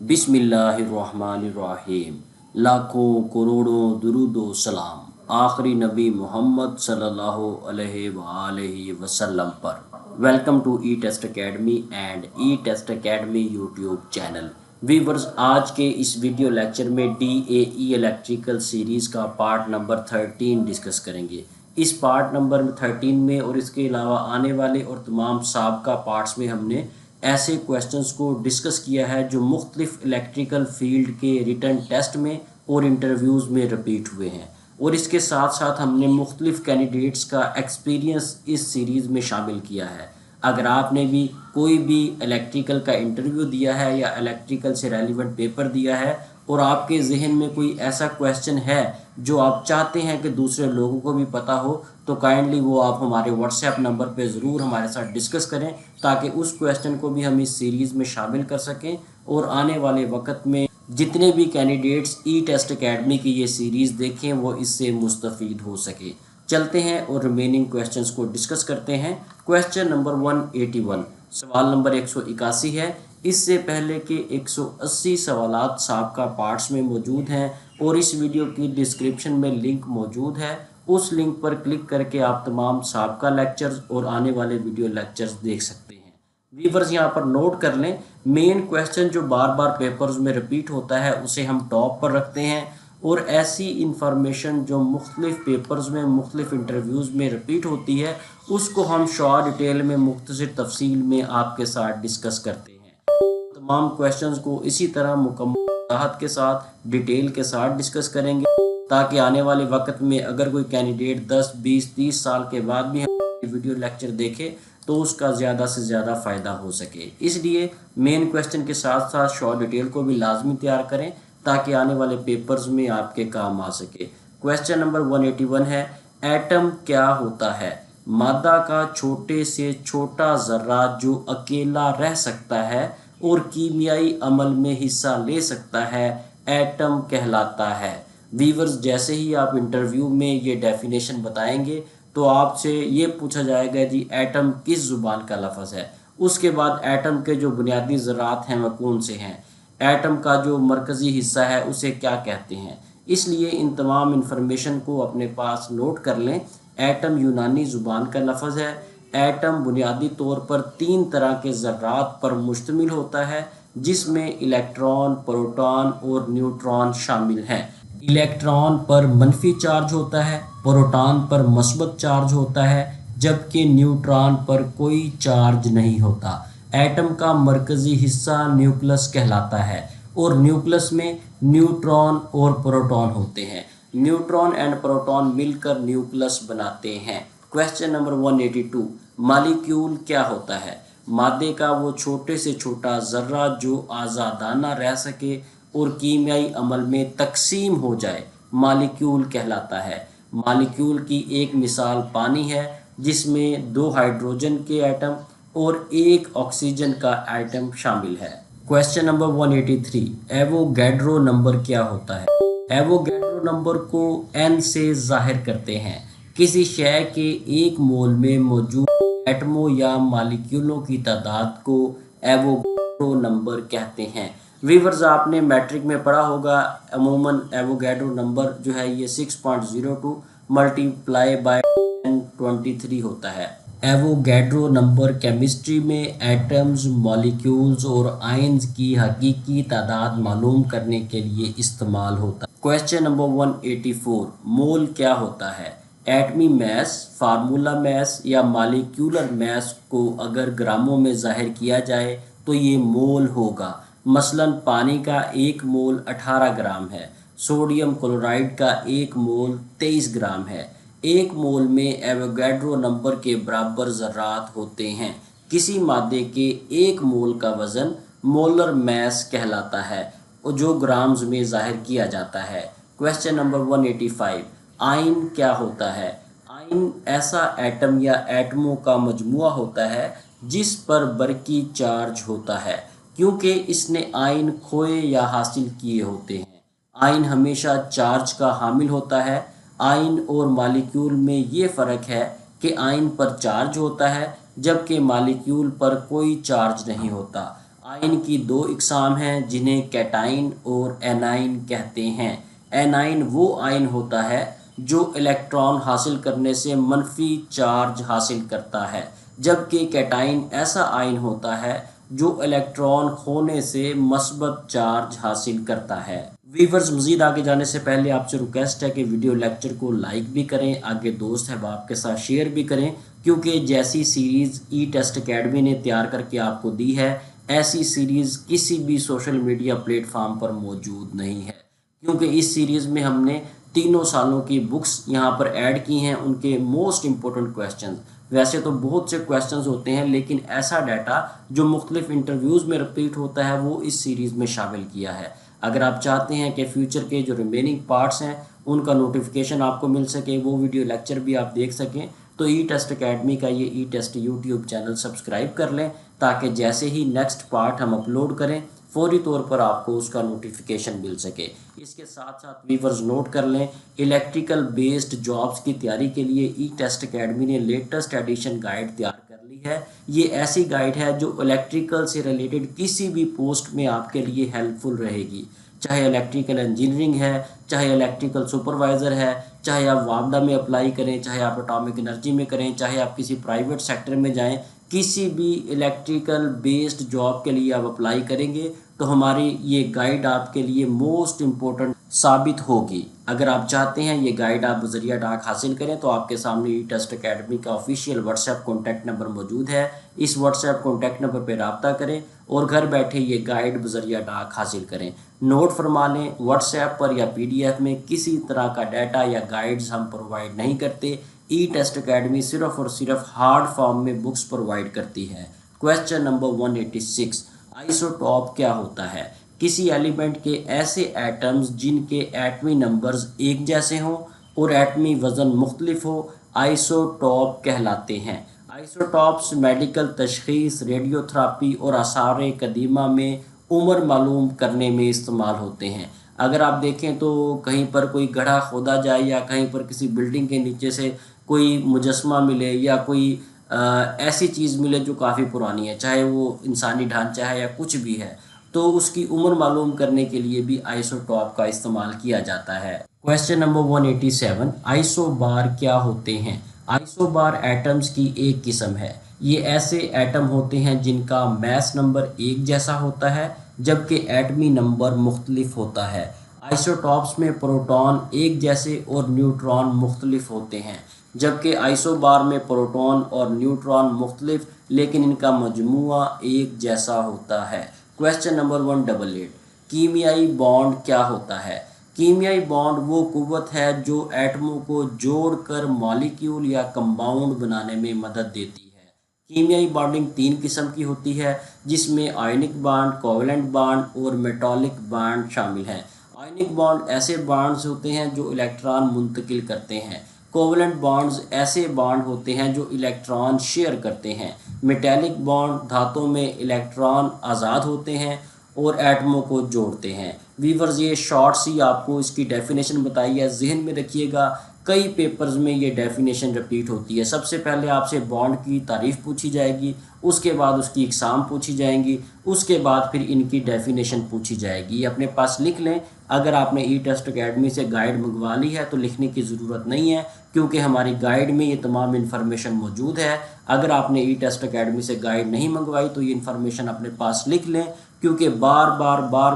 बिस्मिल्लाहिर्रहमानिर्रहीम। लाखों करोड़ों दुरूदो सलाम आखिरी नबी मोहम्मद सल्लल्लाहु अलैहि वसल्लम पर। Welcome to E test academy and E test academy YouTube channel. Viewers, आज के इस वीडियो लेक्चर में DAE इलेक्ट्रिकल सीरीज़ का पार्ट नंबर 13 डिस्कस करेंगे। इस पार्ट नंबर 13 में और इसके अलावा आने वाले और तमाम साबका पार्ट्स में हमने ऐसे क्वेश्चंस को डिस्कस किया है जो मुख्तलिफ इलेक्ट्रिकल फील्ड के रिटन टेस्ट में और इंटरव्यूज़ में रिपीट हुए हैं, और इसके साथ साथ हमने मुख्तलिफ कैंडिडेट्स का एक्सपीरियंस इस सीरीज़ में शामिल किया है। अगर आपने भी कोई भी इलेक्ट्रिकल का इंटरव्यू दिया है या इलेक्ट्रिकल से रेलिवेंट पेपर दिया है और आपके जहन में कोई ऐसा क्वेश्चन है जो आप चाहते हैं कि दूसरे लोगों को भी पता हो, तो काइंडली वो आप हमारे व्हाट्सएप नंबर पे ज़रूर हमारे साथ डिस्कस करें, ताकि उस क्वेश्चन को भी हम इस सीरीज़ में शामिल कर सकें और आने वाले वक्त में जितने भी कैंडिडेट्स ई टेस्ट अकेडमी की ये सीरीज़ देखें वो इससे मुस्तफ़ीद हो सके। चलते हैं और रिमेनिंग क्वेश्चंस को डिस्कस करते हैं। क्वेश्चन नंबर 181, सवाल नंबर 181 है। इससे पहले के 180 सवालात साबका पार्ट्स में मौजूद हैं और इस वीडियो की डिस्क्रिप्शन में लिंक मौजूद है। उस लिंक पर क्लिक करके आप तमाम साबका लेक्चर्स और आने वाले वीडियो लेक्चर्स देख सकते हैं। व्यूअर्स, यहाँ पर नोट कर लें, मेन क्वेश्चन जो बार बार पेपर्स में रिपीट होता है उसे हम टॉप पर रखते हैं, और ऐसी इंफॉर्मेशन जो मुख्तलिफ पेपर्स में मुख्तलिफ इंटरव्यूज़ में रिपीट होती है उसको हम शॉर्ट डिटेल में मुख्तसर तफसील में आपके साथ डिस्कस करते हैं। तमाम क्वेश्चंस को इसी तरह मुकम्मल वजाहत के साथ डिटेल के साथ डिस्कस करेंगे, ताकि आने वाले वक्त में अगर कोई कैंडिडेट 10, 20, 30 साल के बाद भी वीडियो लेक्चर देखे तो उसका ज़्यादा से ज़्यादा फ़ायदा हो सके। इसलिए मेन क्वेश्चन के साथ साथ शॉर्ट डिटेल को भी लाजमी तैयार करें, ताकि आने वाले पेपर्स में आपके काम आ सके। क्वेश्चन नंबर 181 है, एटम क्या होता है? मादा का छोटे से छोटा ज़र्रा जो अकेला रह सकता है और कीमियाई अमल में हिस्सा ले सकता है, एटम कहलाता है। वीवर्स, जैसे ही आप इंटरव्यू में ये डेफिनेशन बताएंगे तो आपसे ये पूछा जाएगा जी एटम किस ज़ुबान का लफ्ज़ है। उसके बाद एटम के जो बुनियादी ज़रात हैं वह कौन से हैं, एटम का जो मरकज़ी हिस्सा है उसे क्या कहते हैं। इसलिए इन तमाम इंफॉर्मेशन को अपने पास नोट कर लें। एटम यूनानी ज़ुबान का लफ्ज़ है। एटम बुनियादी तौर पर 3 तरह के ज़र्रात पर मुश्तमिल होता है, जिसमें इलेक्ट्रॉन, प्रोटॉन और न्यूट्रॉन शामिल हैं। इलेक्ट्रॉन पर मनफी चार्ज होता है, प्रोटॉन पर मस्बत चार्ज होता है, जबकि न्यूट्रॉन पर कोई चार्ज नहीं होता। एटम का मरकज़ी हिस्सा न्यूक्लियस कहलाता है और न्यूक्लियस में न्यूट्रॉन और प्रोटॉन होते हैं। न्यूट्रॉन एंड प्रोटॉन मिलकर न्यूक्लियस बनाते हैं। क्वेश्चन नंबर 182, मॉलिक्यूल क्या होता है? मादे का वो छोटे से छोटा ज़र्रा जो आज़ादाना रह सके और कीमियाई अमल में तकसीम हो जाए, मॉलिक्यूल कहलाता है। मॉलिक्यूल की एक मिसाल पानी है, जिसमें 2 हाइड्रोजन के एटम और 1 ऑक्सीजन का एटम शामिल है। क्वेश्चन नंबर 183, एवोगैड्रो नंबर क्या होता है? एवोगैड्रो नंबर को n से जाहिर करते हैं। किसी शय के 1 मोल में मौजूद एटमों या मॉलिक्यूलों की तादाद को एवोगैड्रो नंबर कहते हैं। वीवर्स, आपने मैट्रिक में पढ़ा होगा, अमूमन एवोगैड्रो नंबर जो है ये 6.02 मल्टीप्लाई बाय 1023 होता है। एवोगैड्रो नंबर केमिस्ट्री में एटम्स, मॉलिक्यूल्स और आयन्स की हकीकी तादाद मालूम करने के लिए इस्तेमाल होता है। क्वेश्चन नंबर 184, मोल क्या होता है? एटमी मैस, फार्मूला मैस या मॉलिक्यूलर मैस को अगर ग्रामों में जाहिर किया जाए तो ये मोल होगा। मसलन पानी का 1 मोल 18 ग्राम है, सोडियम क्लोराइड का 1 मोल 23 ग्राम है। 1 मोल में एवोगैड्रो नंबर के बराबर ज़र्रात होते हैं। किसी मादे के 1 मोल का वज़न मोलर मैस कहलाता है और जो ग्राम्स में जाहिर किया जाता है। क्वेश्चन नंबर 185, आयन क्या होता है? आयन ऐसा एटम या एटमों का मजमुआ होता है जिस पर बरकी चार्ज होता है, क्योंकि इसने आयन खोए या हासिल किए होते हैं। आयन हमेशा चार्ज का हामिल होता है। आयन और मॉलिक्यूल में ये फ़र्क है कि आयन पर चार्ज होता है जबकि मॉलिक्यूल पर कोई चार्ज नहीं होता। आयन की दो इकसाम हैं जिन्हें कैटाइन और एनाइन कहते हैं। एनाइन वो आयन होता है जो इलेक्ट्रॉन हासिल करने से मनफी चार्ज हासिल करता है, जबकि कैटाइन ऐसा आयन होता है जो इलेक्ट्रॉन खोने से मस्बत चार्ज हासिल करता है। वीवर्स, मज़ीद आगे जाने से पहले आपसे रिक्वेस्ट है कि वीडियो लेक्चर को लाइक भी करें, आगे दोस्त अहबाब के साथ शेयर भी करें, क्योंकि जैसी सीरीज़ ई टेस्ट अकेडमी ने तैयार करके आपको दी है, ऐसी सीरीज़ किसी भी सोशल मीडिया प्लेटफार्म पर मौजूद नहीं है। क्योंकि इस सीरीज़ में हमने तीनों सालों की बुक्स यहाँ पर ऐड की हैं, उनके मोस्ट इम्पोर्टेंट क्वेश्चन। वैसे तो बहुत से क्वेश्चंस होते हैं, लेकिन ऐसा डाटा जो मुख्तलिफ इंटरव्यूज़ में रिपीट होता है वो इस सीरीज़ में शामिल किया है। अगर आप चाहते हैं कि फ्यूचर के जो रिमेनिंग पार्ट्स हैं उनका नोटिफिकेशन आपको मिल सके, वो वीडियो लेक्चर भी आप देख सकें, तो ई टेस्ट अकेडमी का ये ई टेस्ट यूट्यूब चैनल सब्सक्राइब कर लें, ताकि जैसे ही नेक्स्ट पार्ट हम अपलोड करें फौरी तौर पर आपको उसका नोटिफिकेशन मिल सके। इसके साथ साथ व्यूअर्स नोट कर लें, इलेक्ट्रिकल बेस्ड जॉब्स की तैयारी के लिए ई टेस्ट अकेडमी ने लेटेस्ट एडिशन गाइड तैयार कर ली है। ये ऐसी गाइड है जो इलेक्ट्रिकल से रिलेटेड किसी भी पोस्ट में आपके लिए हेल्पफुल रहेगी, चाहे इलेक्ट्रिकल इंजीनियरिंग है, चाहे इलेक्ट्रिकल सुपरवाइज़र है, चाहे आप वापडा में अप्लाई करें, चाहे आप एटॉमिक एनर्जी में करें, चाहे आप किसी प्राइवेट सेक्टर में जाएं, किसी भी इलेक्ट्रिकल बेस्ड जॉब के लिए आप अप्लाई करेंगे तो हमारी ये गाइड आपके लिए मोस्ट इम्पोर्टेंट साबित होगी। अगर आप चाहते हैं ये गाइड आप बजरिया डाक हासिल करें तो आपके सामने ई टेस्ट अकेडमी का ऑफिशियल व्हाट्सएप कॉन्टैक्ट नंबर मौजूद है। इस व्हाट्सएप कॉन्टैक्ट नंबर पर रब्ता करें और घर बैठे ये गाइड बजरिया डाक हासिल करें। नोट फरमा लें, व्हाट्सएप पर या PDF में किसी तरह का डाटा या गाइड्स हम प्रोवाइड नहीं करते। ई टेस्ट अकेडमी सिर्फ और सिर्फ हार्ड फॉर्म में बुक्स प्रोवाइड करती है। क्वेश्चन नंबर 186, आइसोटॉप क्या होता है? किसी एलिमेंट के ऐसे एटम्स जिनके एटमी नंबर्स एक जैसे हों और एटमी वज़न मुख्तलिफ हो आइसोटॉप कहलाते हैं। आइसोटॉप्स मेडिकल तशख़ीस, रेडियोथेरापी और आसार कदीमा में उम्र मालूम करने में इस्तेमाल होते हैं। अगर आप देखें तो कहीं पर कोई गड्ढा खोदा जाए या कहीं पर किसी बिल्डिंग के नीचे से कोई मुजस्मा मिले या कोई ऐसी चीज़ मिले जो काफ़ी पुरानी है, चाहे वो इंसानी ढांचा है या कुछ भी है, तो उसकी उम्र मालूम करने के लिए भी आइसोटॉप का इस्तेमाल किया जाता है। क्वेश्चन नंबर 187, आइसोबार क्या होते हैं? आइसोबार एटम्स की एक किस्म है। ये ऐसे एटम होते हैं जिनका मैस नंबर एक जैसा होता है, जबकि एटमी नंबर मुख्तलिफ होता है। आइसोटॉप्स में प्रोटॉन एक जैसे और न्यूट्रॉन मुख्तलिफ होते हैं, जबकि आइसोबार में प्रोटॉन और न्यूट्रॉन मुख्तलिफ लेकिन इनका मजमूआ एक जैसा होता है। क्वेश्चन नंबर 188, कीमियाई बॉन्ड क्या होता है? कीमियाई बॉन्ड वो कुव्वत है जो एटमों को जोड़कर मॉलिक्यूल या कंपाउंड बनाने में मदद देती है। कीमियाई बॉन्डिंग तीन किस्म की होती है, जिसमें आयनिक बॉन्ड, कोवलेंट बॉन्ड और मेटालिक बॉन्ड शामिल हैं। आयनिक बॉन्ड ऐसे बॉन्ड्स होते हैं जो इलेक्ट्रॉन मुंतकिल करते हैं। कोवलेंट बॉन्ड्स ऐसे बॉन्ड होते हैं जो इलेक्ट्रॉन शेयर करते हैं। मेटालिक बॉन्ड धातुओं में इलेक्ट्रॉन आज़ाद होते हैं और एटमों को जोड़ते हैं। वीवर्स, ये शॉर्ट सी आपको इसकी डेफिनेशन बताई है, जहन में रखिएगा, कई पेपर्स में ये डेफिनेशन रिपीट होती है। सबसे पहले आपसे बॉन्ड की तारीफ़ पूछी जाएगी, उसके बाद उसकी इकसाम पूछी जाएंगी, उसके बाद फिर इनकी डेफिनेशन पूछी जाएगी। ये अपने पास लिख लें। अगर आपने ई टेस्ट अकेडमी से गाइड मंगवा ली है तो लिखने की ज़रूरत नहीं है, क्योंकि हमारी गाइड में ये तमाम इन्फॉर्मेशन मौजूद है। अगर आपने ई टेस्ट अकेडमी से गाइड नहीं मंगवाई तो ये इन्फॉर्मेशन अपने पास लिख लें, क्योंकि बार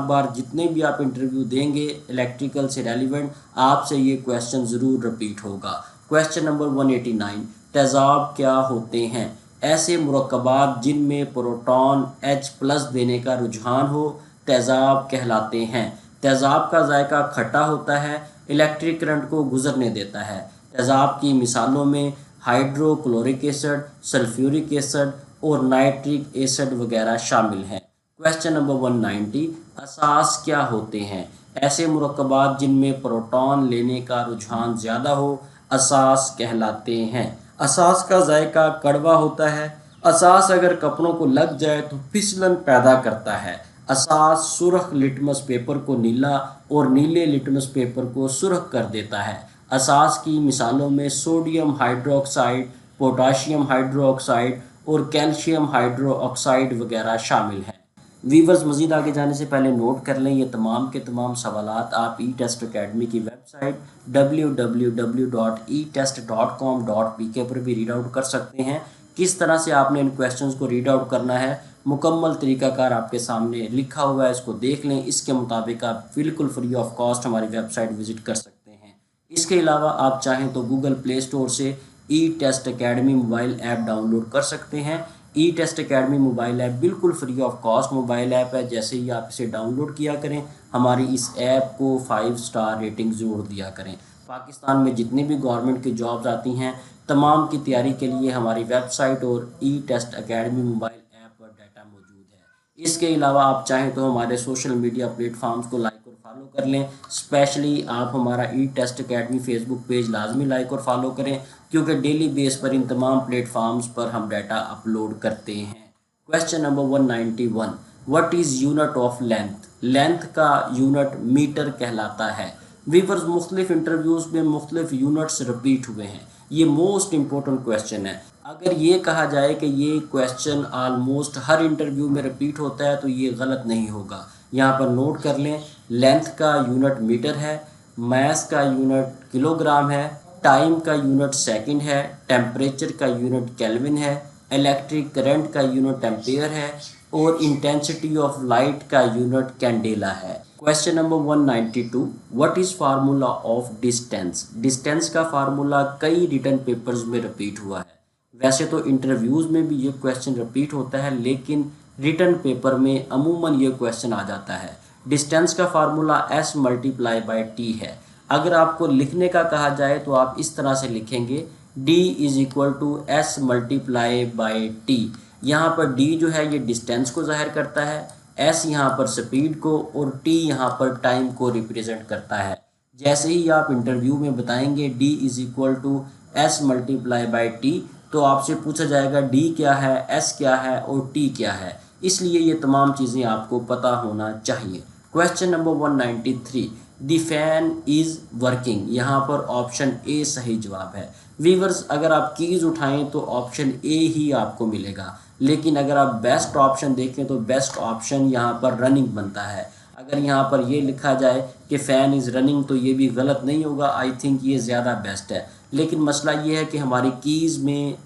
बार जितने भी आप इंटरव्यू देंगे इलेक्ट्रिकल से रेलिवेंट, आपसे ये क्वेश्चन ज़रूर रिपीट होगा। क्वेश्चन नंबर 189, तेज़ाब क्या होते हैं? ऐसे मुरक्कबात जिनमें प्रोटॉन H+ देने का रुझान हो तेज़ाब कहलाते हैं। तेज़ाब का जायका खट्टा होता है, इलेक्ट्रिक करंट को गुजरने देता है। तेज़ाब की मिसालों में हाइड्रोक्लोरिक एसिड, सल्फ्यूरिक एसिड और नाइट्रिक एसिड वगैरह शामिल हैं। क्वेश्चन नंबर 190, असास क्या होते हैं? ऐसे मुरक्कबात जिनमें प्रोटॉन लेने का रुझान ज़्यादा हो असास कहलाते हैं। असास का जायका कड़वा होता है। असास अगर कपड़ों को लग जाए तो फिसलन पैदा करता है। असास सुर्ख लिटमस पेपर को नीला और नीले लिटमस पेपर को सुर्ख कर देता है। असास की मिसालों में सोडियम हाइड्रोक्साइड, पोटाशियम हाइड्रोक्साइड और कैल्शियम हाइड्रोक्साइड वगैरह शामिल हैं। वीवर्स मज़ीद आगे जाने से पहले नोट कर लें, ये तमाम के तमाम सवालात आप ई टेस्ट अकेडमी की वेबसाइट www.etest.com.pk पर भी रीड आउट कर सकते हैं। किस तरह से आपने इन क्वेश्चंस को रीड आउट करना है, मुकम्मल तरीकाकार आपके सामने लिखा हुआ है, इसको देख लें। इसके मुताबिक आप बिल्कुल फ्री ऑफ कॉस्ट हमारी वेबसाइट विज़िट कर सकते हैं। इसके अलावा आप चाहें तो गूगल प्ले स्टोर से E test Academy mobile app download कर सकते हैं। E test Academy mobile app बिल्कुल free of cost mobile app है। जैसे ही आप इसे डाउनलोड किया करें, हमारी इस ऐप को 5 स्टार रेटिंग ज़रूर दिया करें। पाकिस्तान में जितनी भी गवर्नमेंट की जॉब्स आती हैं, तमाम की तैयारी के लिए हमारी वेबसाइट और ई टेस्ट अकेडमी मोबाइल ऐप पर डाटा मौजूद है। इसके अलावा आप चाहें तो हमारे सोशल मीडिया प्लेटफॉर्म्स को लाइक और फॉलो कर लें। स्पेशली आप हमारा ई टेस्ट अकेडमी फेसबुक पेज लाजमी लाइक और फॉलो करें, क्योंकि डेली बेस पर इन तमाम प्लेटफॉर्म्स पर हम डाटा अपलोड करते हैं। Question number 191, what is unit of length? Length का यूनिट मीटर कहलाता है। वीवर्स, मुख्तलिफ इंटरव्यूज़ में मुख्तलिफ यूनिट्स रिपीट हुए हैं। ये मोस्ट इंपॉर्टेंट क्वेश्चन है। अगर ये कहा जाए कि ये क्वेश्चन ऑलमोस्ट हर इंटरव्यू में रिपीट होता है तो ये गलत नहीं होगा। यहाँ पर नोट कर लें, लेंथ का यूनिट मीटर है, मास का यूनिट किलोग्राम है, टाइम का यूनिट सेकंड है, टेम्परेचर का यूनिट केल्विन है, इलेक्ट्रिक करंट का यूनिट एम्पेयर है और इंटेंसिटी ऑफ लाइट का यूनिट कैंडेला है। Question number 192, what is formula of distance? Distance का फार्मूला कई रिटन पेपर्स में रिपीट हुआ है। वैसे तो इंटरव्यूज़ में भी ये क्वेश्चन रिपीट होता है, लेकिन रिटन पेपर में अमूमन ये क्वेश्चन आ जाता है। डिस्टेंस का formula s multiply by T है। अगर आपको लिखने का कहा जाए तो आप इस तरह से लिखेंगे, d is equal to s multiply by t. यहाँ पर d जो है ये डिस्टेंस को ज़ाहिर करता है, s यहाँ पर स्पीड को और t यहाँ पर टाइम को रिप्रेजेंट करता है। जैसे ही आप इंटरव्यू में बताएंगे d is equal to s multiply by t, तो आपसे पूछा जाएगा d क्या है, s क्या है और t क्या है। इसलिए ये तमाम चीज़ें आपको पता होना चाहिए। Question number 193, the fan is working. यहाँ पर ऑप्शन ए सही जवाब है। वीवर्स, अगर आप कीज़ उठाएं तो ऑप्शन ए ही आपको मिलेगा, लेकिन अगर आप बेस्ट ऑप्शन देखें तो बेस्ट ऑप्शन यहाँ पर रनिंग बनता है। अगर यहाँ पर ये लिखा जाए कि फ़ैन इज़ रनिंग तो ये भी गलत नहीं होगा। आई थिंक ये ज़्यादा बेस्ट है, लेकिन मसला ये है कि हमारी कीज़ में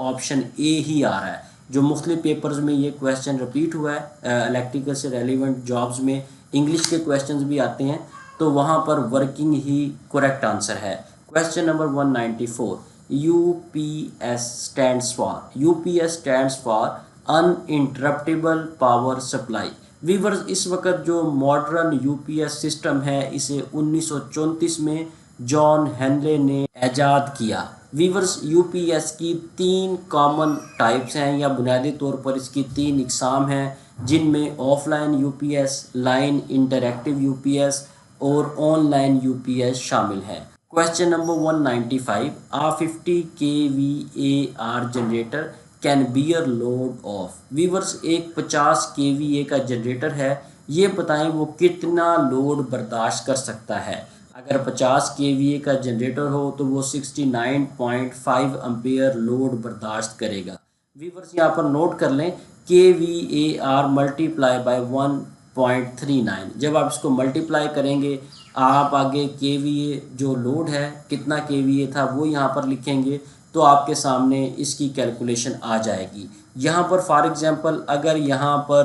ऑप्शन ए ही आ रहा है। जो मुख्तलिफ पेपर्स में ये क्वेश्चन रिपीट हुआ है, इलेक्ट्रिकल से रेलिवेंट जॉब्स में इंग्लिश के क्वेश्चंस भी आते हैं, तो वहाँ पर वर्किंग ही करेक्ट आंसर है। Question number 194, UPS stands for. UPS stands for uninterruptible power supply. Viewers, इस वक्त जो मॉडर्न यूपीएस सिस्टम है, इसे 1934 में जॉन हेनले ने ईजाद किया। वीवर्स, यूपीएस की 3 कॉमन टाइप्स हैं या बुनियादी तौर पर इसकी 3 इकसाम हैं, जिनमें offline UPS, line interactive UPS और ऑनलाइन यूपीएस शामिल है। Question number 195, a 50 kVAR generator can bear load of. Viewers, एक 50 kVA का जनरेटर है, ये बताएं वो कितना लोड बर्दाश्त कर सकता है। अगर 50 kVA का जनरेटर हो तो वो 69.5 एम्पेयर लोड बर्दाश्त करेगा। वीवर्स, यहाँ पर नोट कर लें, kVAR मल्टीप्लाई बाय 1.39। जब आप इसको मल्टीप्लाई करेंगे, आप आगे kVA जो लोड है कितना kVA था वो यहाँ पर लिखेंगे, तो आपके सामने इसकी कैलकुलेशन आ जाएगी। यहाँ पर फॉर एग्ज़ाम्पल अगर यहाँ पर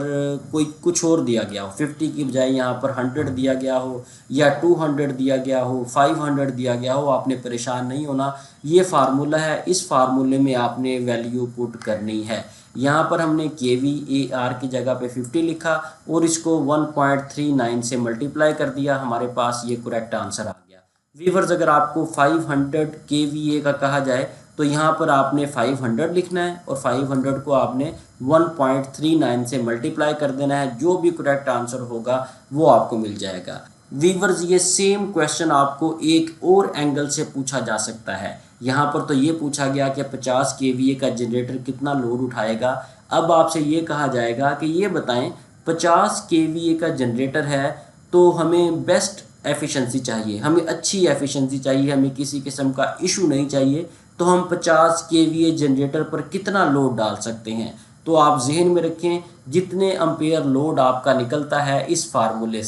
कोई कुछ और दिया गया हो, 50 की बजाय यहाँ पर 100 दिया गया हो या 200 दिया गया हो, 500 दिया गया हो, आपने परेशान नहीं होना। ये फार्मूला है, इस फार्मूले में आपने वैल्यू पुट करनी है। यहाँ पर हमने kVAR की जगह पे 50 लिखा और इसको 1.39 से मल्टीप्लाई कर दिया, हमारे पास ये करेक्ट आंसर आ गया। वीवर्स, अगर आपको 500 kVA का कहा जाए तो यहाँ पर आपने 500 लिखना है और 500 को आपने 1.39 से मल्टीप्लाई कर देना है। जो भी करेक्ट आंसर होगा वो आपको मिल जाएगा। वीवर्स, ये सेम क्वेश्चन आपको एक और एंगल से पूछा जा सकता है। यहाँ पर तो ये पूछा गया कि 50 kVA का जनरेटर कितना लोड उठाएगा। अब आपसे ये कहा जाएगा कि ये बताएं 50 kVA का जनरेटर है तो हमें बेस्ट एफिशिएंसी चाहिए, हमें अच्छी एफिशिएंसी चाहिए, हमें किसी किस्म का इशू नहीं चाहिए, तो हम 50 kVA जनरेटर पर कितना लोड डाल सकते हैं। तो आप जहन में रखें, जितने एम्पेयर लोड आपका निकलता है इस फार्मूले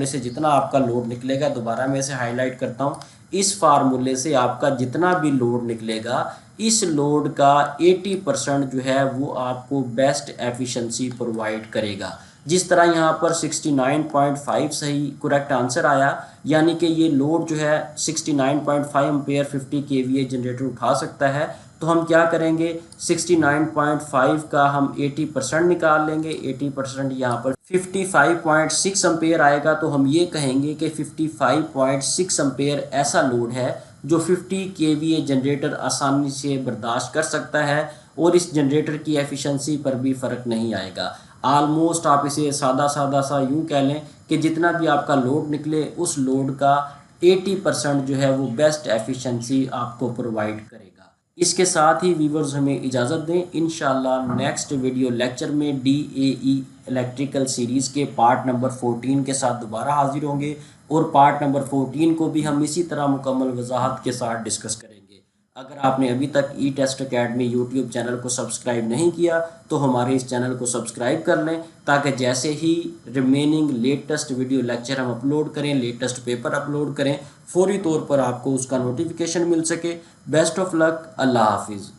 से जितना आपका लोड निकलेगा, दोबारा मैं इसे हाईलाइट करता हूँ, इस फार्मूले से आपका जितना भी लोड निकलेगा, इस लोड का 80% जो है वो आपको बेस्ट एफिशिएंसी प्रोवाइड करेगा। जिस तरह यहाँ पर 69.5 सही करेक्ट आंसर आया, यानी कि ये लोड जो है 69.5 एम्पेयर 50 केवीए जनरेटर उठा सकता है। तो हम क्या करेंगे, 69.5 का हम 80% निकाल लेंगे। 80% यहाँ पर 55.6 एम्पेयर आएगा। तो हम ये कहेंगे कि 55.6 एम्पेयर ऐसा लोड है जो 50 केवीए जनरेटर आसानी से बर्दाश्त कर सकता है और इस जनरेटर की एफिशिएंसी पर भी फ़र्क नहीं आएगा। आलमोस्ट आप इसे सादा सादा सा यूँ कह लें कि जितना भी आपका लोड निकले उस लोड का 80% जो है वो बेस्ट एफिशिएंसी आपको प्रोवाइड करेगा। इसके साथ ही व्यूवर्स हमें इजाज़त दें, इंशाल्लाह नेक्स्ट वीडियो लेक्चर में DAE इलेक्ट्रिकल सीरीज़ के पार्ट नंबर 14 के साथ दोबारा हाजिर होंगे और पार्ट नंबर 14 को भी हम इसी तरह मुकम्मल वजाहत के साथ डिस्कस करेंगे। अगर आपने अभी तक ई टेस्ट अकेडमी यूट्यूब चैनल को सब्सक्राइब नहीं किया तो हमारे इस चैनल को सब्सक्राइब कर लें, ताकि जैसे ही रिमेनिंग लेटेस्ट वीडियो लेक्चर हम अपलोड करें, लेटेस्ट पेपर अपलोड करें, फौरी तौर पर आपको उसका नोटिफिकेशन मिल सके। बेस्ट ऑफ लक, अल्लाह हाफिज़।